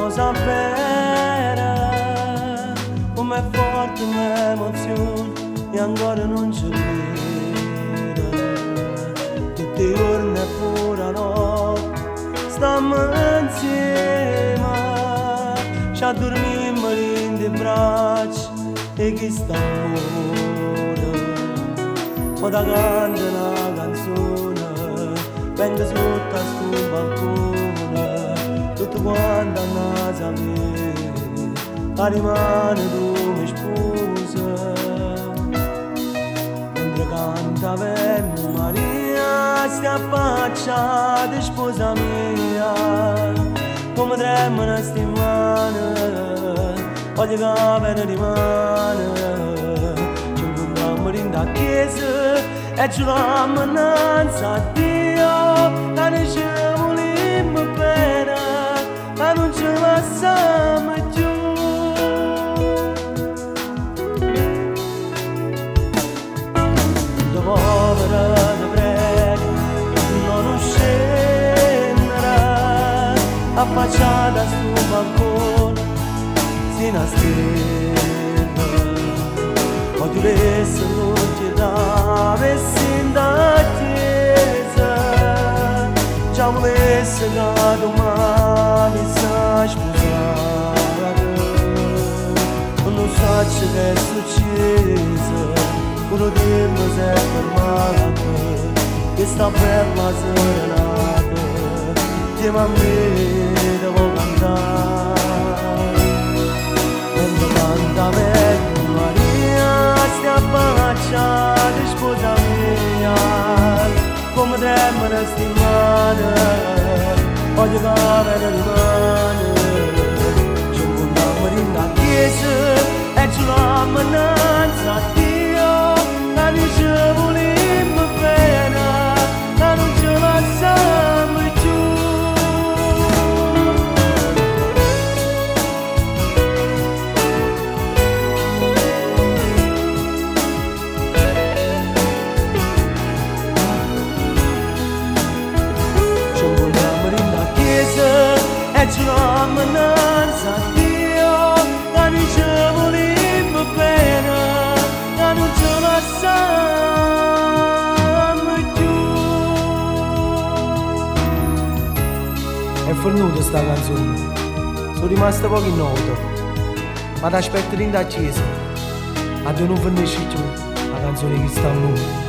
cosa vera, come forte un'emozione e ancora non c'è vera. Tutti i giorni e pure la notte stiamo insieme, ci addormiamo in dei bracci e chi sta amore. O da canta una canzone, vengo sotto a sto balcone, tutto quanto a casa mia, a rimane tu mi sposa. Mentre canta Verno Maria, si affaccia di sposa mia, come trema una settimana, voglio che me ne rimane. Ci incontriamo in da chiesa e giuriamo innanzi a Dio, che ne ci volimmo bene, ma non ci lasciamo più. Povera ti prego, non scendere, affacciata sul balcone, si nasconde. O ti avessi non ti davessi in attesa, già volessi che domani sai sposare. Non so che è successo, uno dimmi se è fermato, che sta per la serenata, insieme a me devo cantare. Quando canta Verno Maria, si affaccia di sposa mia, come trema una settimana, voglio che me ne rimane. Ci incontriamo in la chiesa e giuriamo innanzi a Dio, che non ci volimmo bene, che non ci lasciamo più. Ci incontriamo in la chiesa e giuriamo innanzi a Dio, che non ci volimmo bene, che non ci lasciamo più. È fornuta sta canzone, sono rimasta poco in noto, ma ti aspetto in da chiesa, a tu non finisci più la canzone che sta a noi.